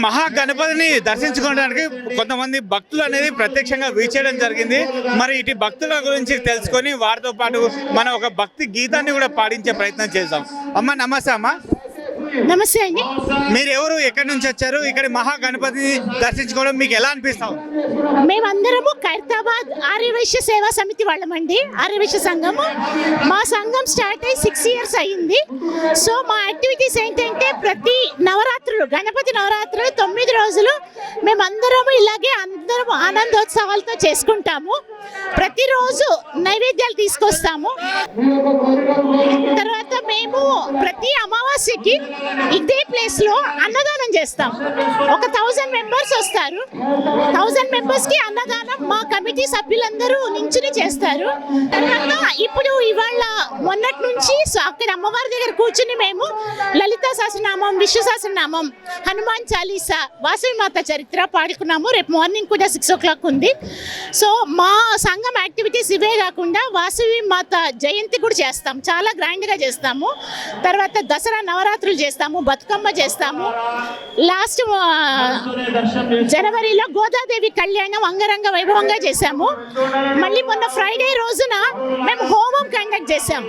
మహాగణపతిని దర్శించుకోవడానికి కొంతమంది భక్తులు అనేది ప్రత్యక్షంగా వీచేయడం జరిగింది. మరి ఇటు భక్తుల గురించి తెలుసుకొని వారితో పాటు మనం ఒక భక్తి గీతాన్ని కూడా పాడించే ప్రయత్నం చేద్దాం. అమ్మ నమస్తే. అమ్మ నమస్తే అండి. మీరు ఎవరు, ఎక్కడి నుంచి వచ్చారు? ఇక్కడ మహాగణపతిని దర్శించుకోవడం మీకు ఎలా అనిపిస్తాం? మేమందరము ఖైరతాబాద్ ఆర్యవైశ్య సేవా సమితి వాళ్ళమండి. ఆర్యవైశ్య సంఘము. మా సంఘం స్టార్ట్ అయ్యి 6 years అయ్యింది. సో మా యాక్టివిటీస్ ఏంటంటే ప్రతి నవరాత్రులు, గణపతి నవరాత్రులు 9 రోజులు మేమందరము ఇలాగే అందరం ఆనందోత్సవాలతో చేసుకుంటాము. ప్రతిరోజు నైవేద్యాలు తీసుకొస్తాము. తర్వాత మేము ప్రతి అమావాస్యకి ఇదే ప్లేస్ లో అన్నదానం చేస్తాం. ఒక 1000 members వస్తారు. 1000 members కి అన్నదానం మా కమిటీ సభ్యులందరూ నించుని చేస్తారు. తర్వాత ఇప్పుడు ఇవాళ మొన్నటి నుంచి అక్కడ అమ్మవారి దగ్గర కూర్చుని మేము లలితా సహస్రనామం, విష్ణు సహస్రనామం, హనుమాన్ చాలీసా, వాసవి మాత చరిత్ర పాడుకున్నాము. రేపు మార్నింగ్ కూడా 6 o'clock ఉంది. సో మా సంఘం యాక్టివిటీస్ ఇవే కాకుండా వాసవి మాత జయంతి కూడా చేస్తాం. చాలా గ్రాండ్ గా చేస్తాము. తర్వాత దసరా నవరాత్రులు చేస్తాము, బతుకమ్మ చేస్తాము. లాస్ట్ జనవరిలో గోదాదేవి కళ్యాణం అంగరంగ వైభవంగా చేశాము. మళ్ళీ మొన్న ఫ్రైడే రోజున మేము హోమం కండక్ట్ చేశాం.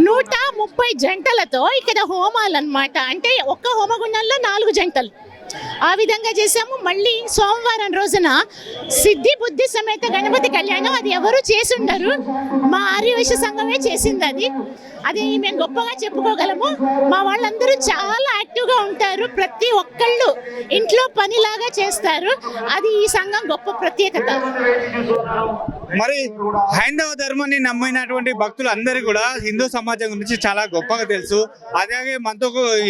130 జంటలతో ఇక్కడ హోమాలు అన్నమాట. అంటే ఒక్క హోమగుండంలో 4 జంటలు ఆ విధంగా చేసాము. మళ్ళీ సోమవారం రోజున సిద్ధి బుద్ధి సమేత గణపతి కళ్యాణం. అది ఎవరు చేసి ఉండరు, మా ఆర్యవైశ్య సంఘమే చేసింది. అది మేము గొప్పగా చెప్పుకోగలము. మా వాళ్ళందరూ చాలా యాక్టివ్గా ఉంటారు. ప్రతి ఒక్కళ్ళు ఇంట్లో పనిలాగా చేస్తారు. అది ఈ సంఘం గొప్ప ప్రత్యేకత. మరి హైందవ ధర్మాన్ని నమ్మినటువంటి భక్తులు అందరికీ కూడా హిందూ సమాజం గురించి చాలా గొప్పగా తెలుసు. అలాగే మనతో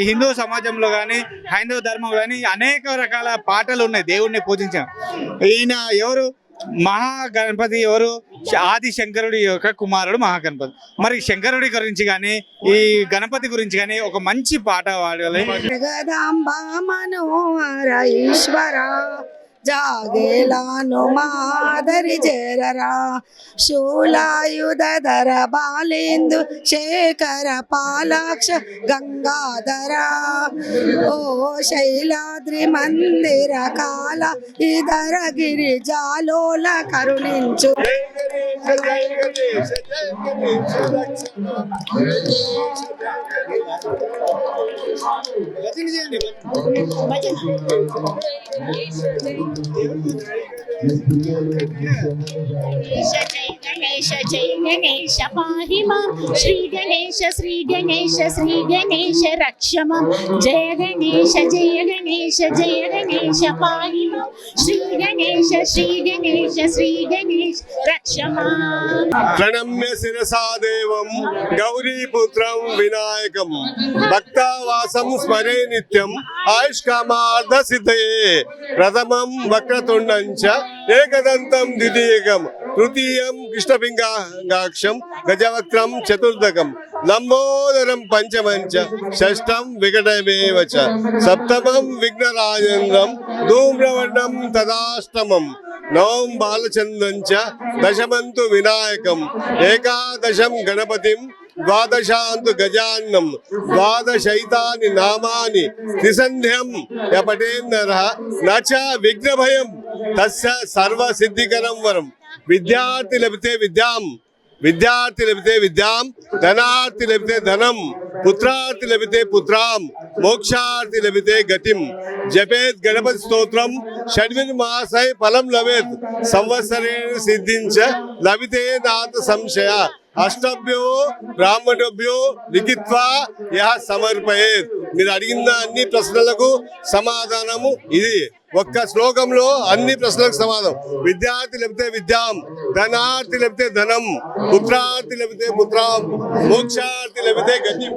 హిందూ సమాజంలో కానీ హైందవ ధర్మం కానీ అనేక రకాల పాటలు ఉన్నాయి దేవుడిని పూజించాం. ఈయన ఎవరు? మహాగణపతి ఎవరు? ఆది శంకరుడి యొక్క కుమారుడు మహాగణపతి. మరి శంకరుడి గురించి కానీ ఈ గణపతి గురించి కానీ ఒక మంచి పాట పాడాలి. జగదాంబా మనోహర ఈశ్వర జాగేలాను మాదరి చేరరా శూలాయుధర బాలేందు శేఖర పాలాక్ష గంగాధర ఓ శైలాద్రి మందిర కాల ఇదర గిరి జాలోల కరుణించు. గణేశ జై గణేశ పాహి మాం. శ్రీ గణేశ శ్రీ గణేశ శ్రీ గణేశ రక్ష మాం. జయ గణేశ జయ గణేశ జయ గణేశ పాహి మాం. శ్రీ గణేశ శ్రీ గణేశ శ్రీ గణేశ రక్ష మాం. ప్రణమ్య శిరసా దేవం గౌరీపుత్రం వినాయకం భక్తావాసం స్మరే నిత్యం ఆయుష్కామార్థ సిద్ధయే. ప్రథమం వక్రతుండం చ ఏకదంతం ద్వితీయకం తృతీయం కృష్ణపింగాక్షం గజవక్త్రం చతుర్థకం లంబోదరం పంచమం చ షష్ఠం వికటమేవ చ సప్తమం విఘ్నరాజేంద్రం ధూమ్రవర్ణం తదాష్టమం నవం బాలచంద్రం చ దశమంతు వినాయకం ఏకాదశం గణపతిం ద్వాదశాంతు గజాన్నం ద్వాదశైతాని నామాని త్రిసంధ్యం యపటేన్నరః నచ విఘ్నభయం తస్య సర్వ సిద్ధికరం వరం. విద్యార్థి లభితే విద్యాం, విద్యార్థి లభితే విద్యాం, ధనార్థి లభితే ధనం, పుత్రార్థి లభితే పుత్రాం, మోక్షార్థి లభితే గతిం. జపేత్ గణపతి స్తోత్రం షడ్విర్మాసై ఫలం లభేత్ సంవత్సరేణ సిద్ధించ లభితే నాత సంశయ. అష్టభ్యో బ్రాహ్మణభ్యో లిఖిత్వా యహ సమర్పయేత్. మీరు అడిగిన అన్ని ప్రశ్నలకు సమాధానము ఇది. ఒక్క శ్లోకంలో అన్ని ప్రశ్నలకు సమాధానం. విద్యార్థి లభితే విద్యాం, ధనార్థి లభితే ధనం, పుత్రార్థి లభితే పుత్రాం, మోక్షార్థి లభితే గతి.